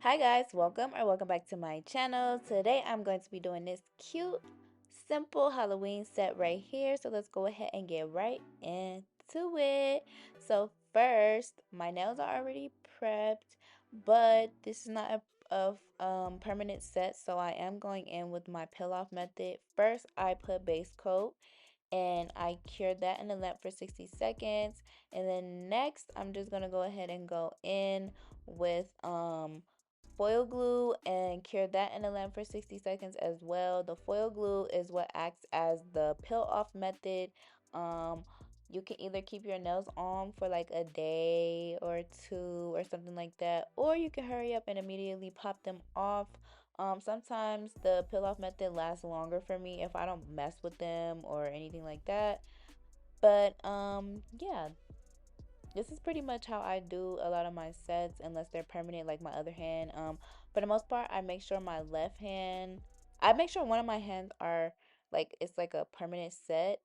Hi guys, welcome back to my channel. Today I'm going to be doing this cute, simple Halloween set right here. So let's go ahead and get right into it. So first, my nails are already prepped, but this is not a permanent set. So I am going in with my peel off method. First, I put base coat and I cured that in the lamp for 60 seconds. And then next, I'm just gonna go ahead and go in with foil glue and cure that in the lamp for 60 seconds as well. The foil glue is what acts as the peel off method. Um, you can either keep your nails on for like a day or two or something like that, or you can hurry up and immediately pop them off. Sometimes the peel off method lasts longer for me if I don't mess with them or anything like that. But yeah, this is pretty much how I do a lot of my sets unless they're permanent like my other hand. For the most part, I make sure one of my hands are like it's like a permanent set.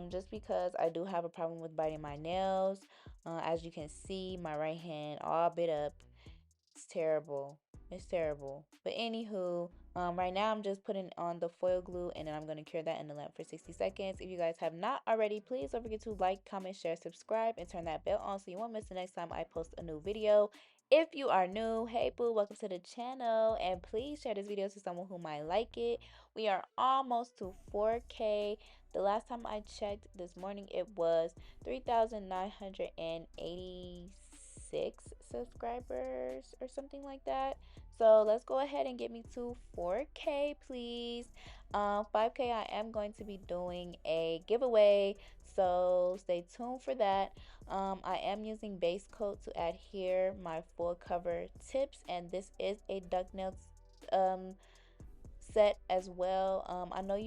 Just because I do have a problem with biting my nails. As you can see, my right hand all bit up. It's terrible. It's terrible. But anywho, right now I'm just putting on the foil glue and then I'm going to cure that in the lamp for 60 seconds. If you guys have not already, please don't forget to like, comment, share, subscribe, and turn that bell on so you won't miss the next time I post a new video. If you are new, hey boo, welcome to the channel, and please share this video to someone who might like it. We are almost to 4K. The last time I checked this morning, it was 3,986 subscribers or something like that. So let's go ahead and get me to 4K, please. 5K, I am going to be doing a giveaway, so stay tuned for that. I am using base coat to adhere my full cover tips, and this is a duck nail um, set as well. I know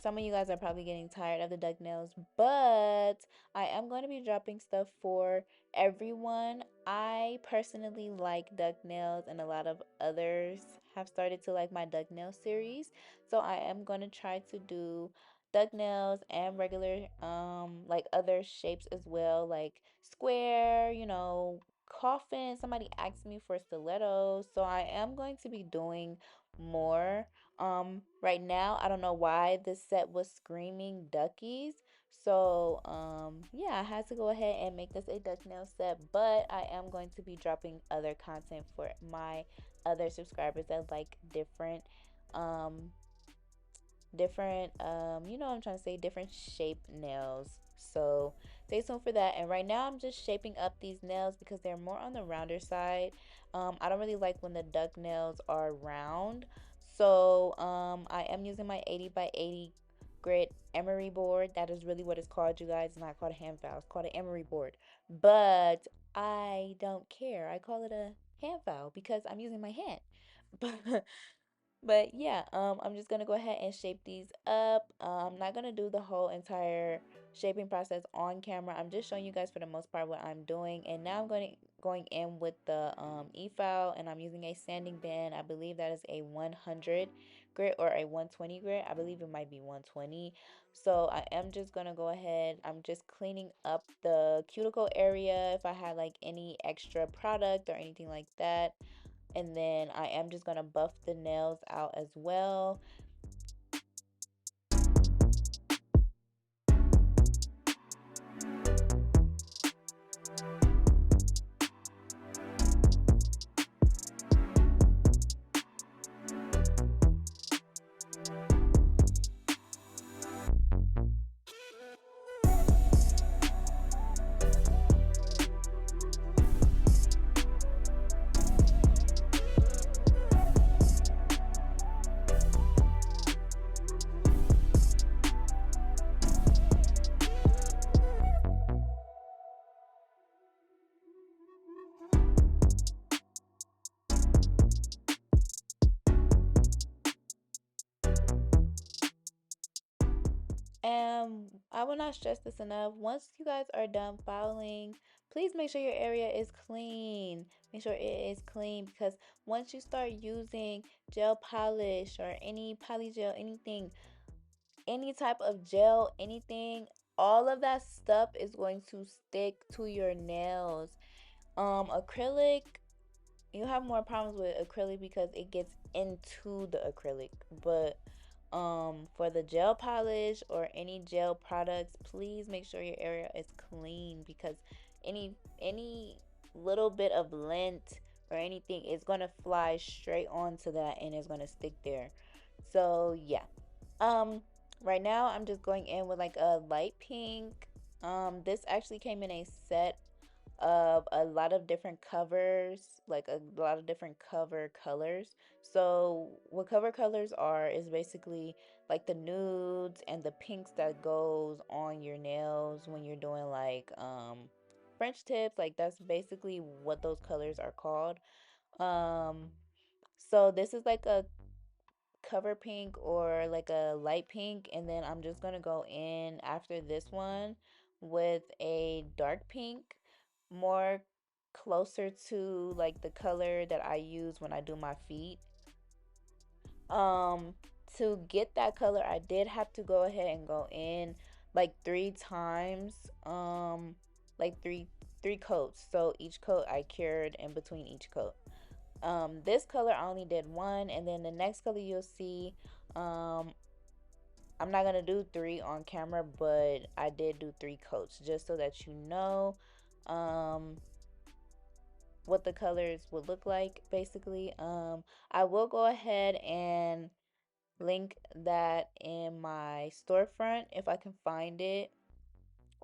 some of you guys are probably getting tired of the duck nails, but I am going to be dropping stuff for everyone. I personally like duck nails, and a lot of others have started to like my duck nail series. So I am going to try to do duck nails and regular like other shapes as well, like square, coffin. Somebody asked me for stilettos, so I am going to be doing more. Right now, I don't know why this set was screaming duckies. So, yeah, I had to go ahead and make this a duck nail set, but I am going to be dropping other content for my other subscribers that like um, you know what I'm trying to say, different shaped nails. So stay tuned for that. And right now I'm just shaping up these nails because they're more on the rounder side. I don't really like when the duck nails are round. So I am using my 80 by 80 grit emery board. That is really what it's called, you guys. It's not called a hand file, it's called an emery board. But I don't care, I call it a hand file because I'm using my hand. But yeah, I'm just gonna go ahead and shape these up. I'm not gonna do the whole entire shaping process on camera. I'm just showing you guys for the most part what I'm doing. And now I'm going in with the e-file, and I'm using a sanding band. I believe that is a 100 grit or a 120 grit. I believe it might be 120. So I am just gonna go ahead. I'm just cleaning up the cuticle area if I had like any extra product or anything like that. And then I am just going to buff the nails out as well. And I will not stress this enough. Once you guys are done filing, please make sure your area is clean. Make sure it is clean, because once you start using gel polish or any poly gel, anything, any type of gel, anything, all of that stuff is going to stick to your nails. Acrylic, you have more problems with acrylic because it gets into the acrylic. But for the gel polish or any gel products, please make sure your area is clean because any little bit of lint or anything is going to fly straight onto that and it's going to stick there. So, yeah. Um right now I'm just going in with like a light pink. This actually came in a set of a lot of different covers, like a lot of different cover colors. So what cover colors are is basically like the nudes and the pinks that goes on your nails when you're doing like French tips. Like that's basically what those colors are called. Um so this is like a cover pink or like a light pink, and then I'm just gonna go in after this one with a dark pink, more closer to like the color that I use when I do my feet. um to get that color I did have to go ahead and go in like 3 times, like three coats, so each coat I cured in between each coat. This color I only did one, and then the next color you'll see, um I'm not gonna do three on camera, but I did do 3 coats just so that you know um what the colors would look like basically. I will go ahead and link that in my storefront if I can find it.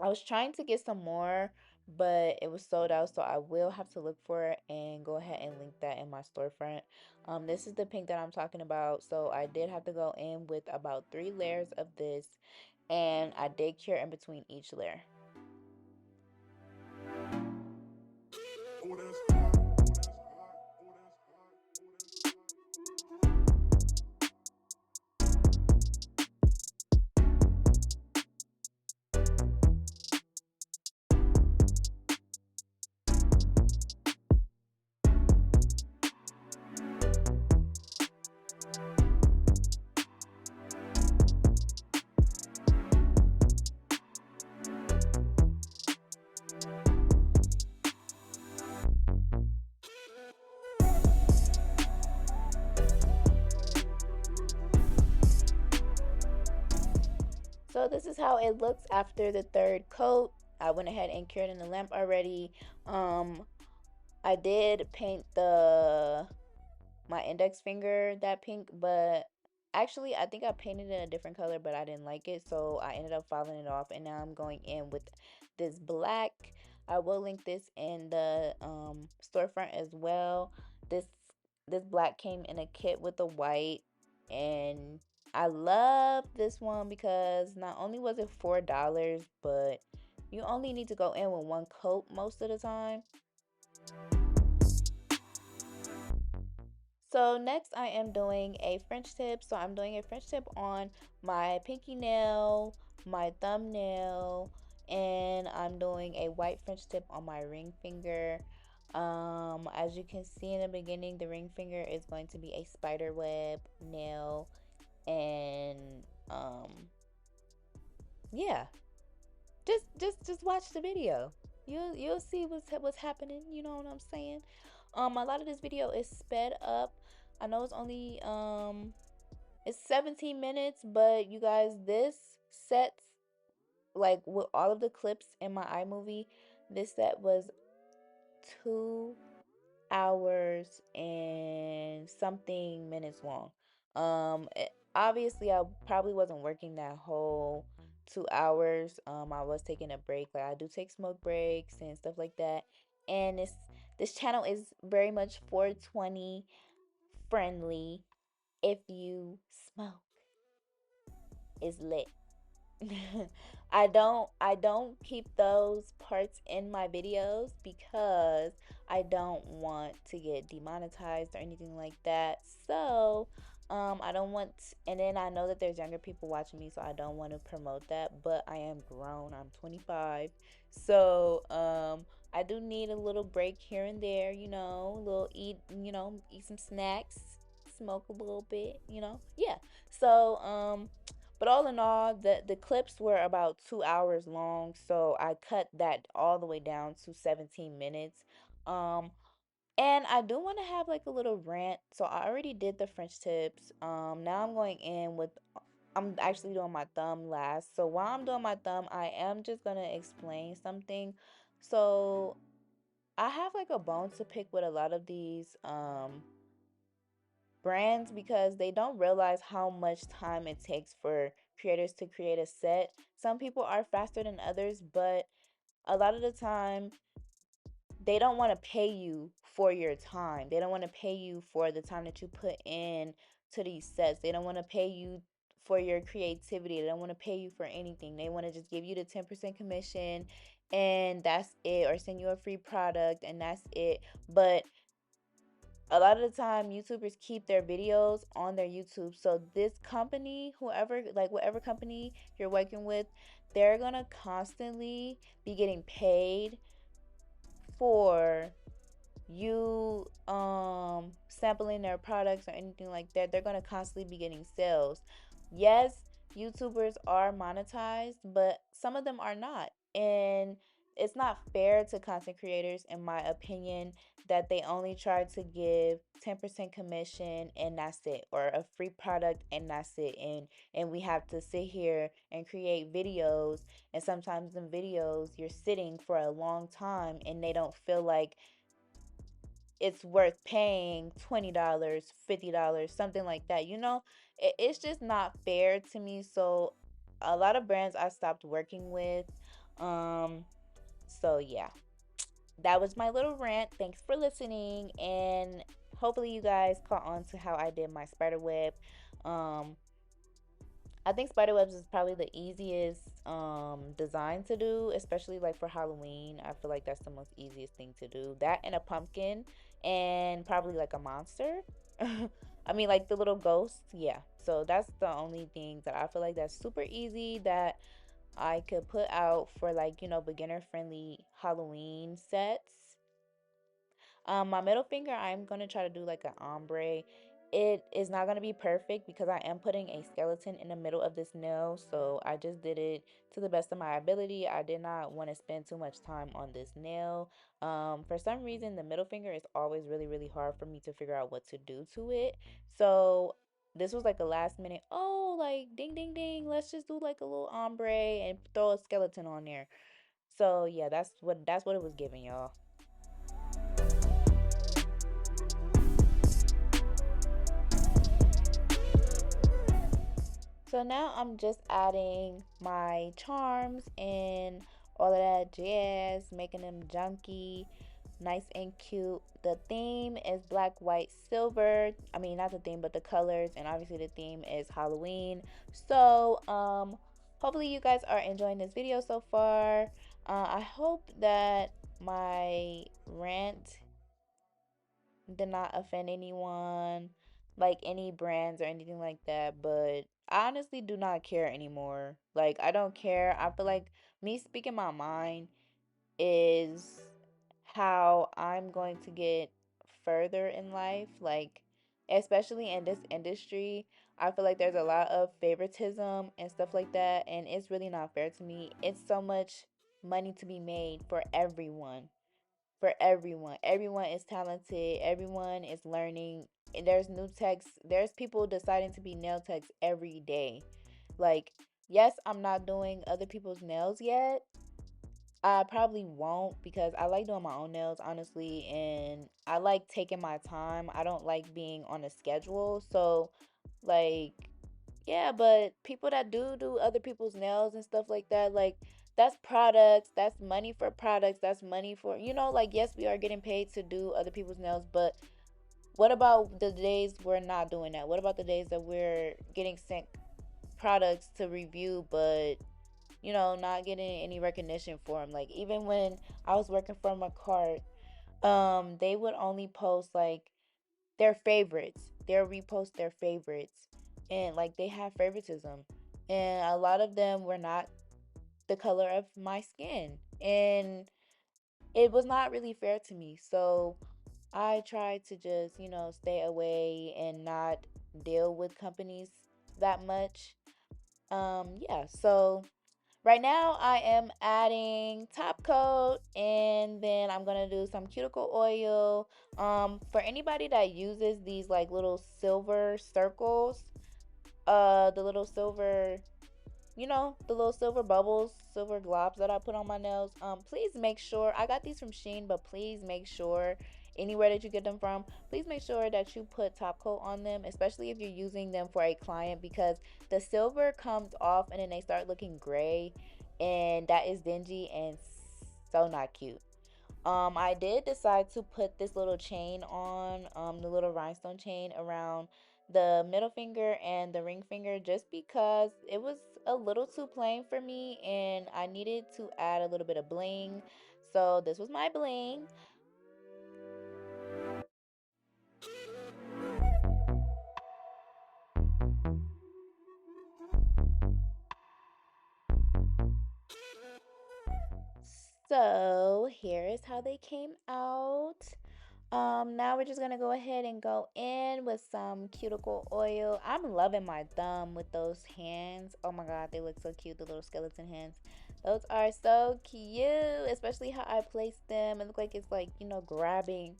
I was trying to get some more, but it was sold out, so I will have to look for it and go ahead and link that in my storefront. This is the pink that I'm talking about, so I did have to go in with about 3 layers of this, and I did cure in between each layer. So this is how it looks after the 3rd coat. I went ahead and cured in the lamp already. Um, I did paint the my index finger that pink, but actually I think I painted it a different color, but I didn't like it, so I ended up filing it off, and now I'm going in with this black. I will link this in the storefront as well. This black came in a kit with the white, and I love this one because not only was it $4, but you only need to go in with 1 coat most of the time. So next I am doing a French tip. So I'm doing a French tip on my pinky nail, my thumbnail, and I'm doing a white French tip on my ring finger. As you can see in the beginning, the ring finger is going to be a spider web nail, and yeah, just watch the video. You'll see what's happening. You know what I'm saying? A lot of this video is sped up. I know it's only it's 17 minutes, but you guys, this set, like with all of the clips in my iMovie, this set was 2 hours and something minutes long. Obviously I probably wasn't working that whole 2 hours. I was taking a break. Like I do take smoke breaks and stuff like that. And this channel is very much 420 friendly. If you smoke, is lit. I don't keep those parts in my videos because I don't want to get demonetized or anything like that. So, I don't want, and then I know that there's younger people watching me, so I don't want to promote that, but I am grown. I'm 25. So, I do need a little break here and there, a little eat some snacks, smoke a little bit, Yeah. So, but all in all, the clips were about 2 hours long, so I cut that all the way down to 17 minutes. Um, And I do want to have like a little rant. So I already did the French tips. Now I'm going in with, I'm actually doing my thumb last. So while I'm doing my thumb, I am just gonna explain something. So I have like a bone to pick with a lot of these brands because they don't realize how much time it takes for creators to create a set. Some people are faster than others, but a lot of the time they don't want to pay you for your time. They don't want to pay you for the time that you put in to these sets. They don't want to pay you for your creativity. They don't want to pay you for anything. They want to just give you the 10% commission and that's it, or send you a free product and that's it. But a lot of the time YouTubers keep their videos on their YouTube. So this company, whoever, like whatever company you're working with, they're going to constantly be getting paid for you sampling their products or anything like that. They're going to constantly be getting sales. Yes, YouTubers are monetized, but some of them are not. And it's not fair to content creators, in my opinion, that they only try to give 10% commission and that's it, or a free product and that's it. And we have to sit here and create videos, and sometimes in videos you're sitting for a long time and they don't feel like it's worth paying $20, $50, something like that. It's just not fair to me. So a lot of brands I stopped working with. Um, so yeah, that was my little rant. Thanks for listening, and hopefully you guys caught on to how I did my spider web. Um, I think spider webs is probably the easiest design to do, especially like for Halloween. I feel like that's the most easiest thing to do. That and a pumpkin and probably like a monster. I mean like the little ghost. Yeah. So that's the only thing that I feel like that's super easy that I could put out for like, beginner friendly Halloween sets. My middle finger, I'm gonna try to do like an ombre. It is not gonna be perfect because I am putting a skeleton in the middle of this nail, so I just did it to the best of my ability. I did not want to spend too much time on this nail. For some reason, the middle finger is always really, really hard for me to figure out what to do to it. So this was like a last minute, oh, like ding, ding, ding, let's just do like a little ombre and throw a skeleton on there. So yeah, that's what it was giving, y'all. So now I'm just adding my charms and all of that jazz, making them junky, nice and cute. The theme is black, white, silver. I mean, not the theme, but the colors, and obviously the theme is Halloween. So, hopefully you guys are enjoying this video so far. I hope that my rant did not offend anyone, like any brands or anything like that, but I honestly do not care anymore. Like, I don't care. I feel like me speaking my mind is how I'm going to get further in life. Like, especially in this industry, I feel like there's a lot of favoritism and stuff like that, and it's really not fair to me. It's so much money to be made for everyone, for everyone. Everyone is talented, everyone is learning. And there's new techs, there's people deciding to be nail techs every day. Like, yes, I'm not doing other people's nails yet. I probably won't because I like doing my own nails, honestly, and I like taking my time. I don't like being on a schedule. So, like, yeah, but people that do other people's nails and stuff like that, like, that's products, that's money for products, that's money for, like, yes, we are getting paid to do other people's nails, but what about the days we're not doing that? What about the days that we're getting sent products to review, but not getting any recognition for them? Like, even when I was working for MAKARTT, they would only post like their favorites. They'll repost their favorites, and like they have favoritism, and a lot of them were not the color of my skin, and it was not really fair to me. So I tried to just stay away and not deal with companies that much. Yeah, so Right now, I am adding top coat, and then I'm gonna do some cuticle oil. For anybody that uses these like little silver circles, the little silver, the little silver bubbles, silver globs that I put on my nails. Please make sure, I got these from Shein, but please make sure anywhere that you get them from, please make sure that you put top coat on them, especially if you're using them for a client, because the silver comes off and then they start looking gray, and that is dingy and so not cute. I did decide to put this little chain on, the little rhinestone chain around the middle finger and the ring finger, just because it was a little too plain for me and I needed to add a little bit of bling. So this was my bling. So here is how they came out. Now we're just gonna go ahead and go in with some cuticle oil. I'm loving my thumb with those hands. Oh my god, they look so cute, the little skeleton hands. Those are so cute, especially how I placed them. It look like it's like, grabbing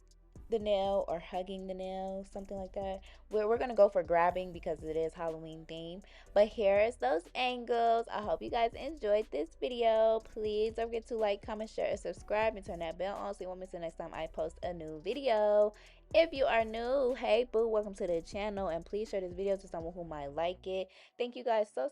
the nail or hugging the nail, something like that. We're gonna go for grabbing because it is Halloween theme. But here is those angles. I hope you guys enjoyed this video. Please don't forget to like, comment, share, and subscribe, and turn that bell on so you won't miss the next time I post a new video. If you are new, hey boo, welcome to the channel, and please share this video to someone who might like it. Thank you guys so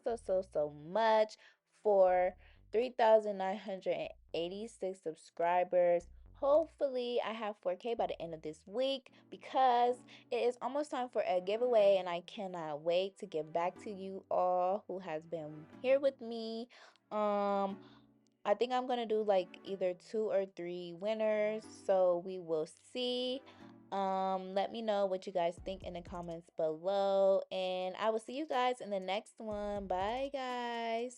much for 3,986 subscribers. Hopefully, I have 4K by the end of this week, because it is almost time for a giveaway, and I cannot wait to get back to you all who has been here with me. I think I'm gonna do like either 2 or 3 winners, so we will see. Let me know what you guys think in the comments below, and I will see you guys in the next one. Bye, guys.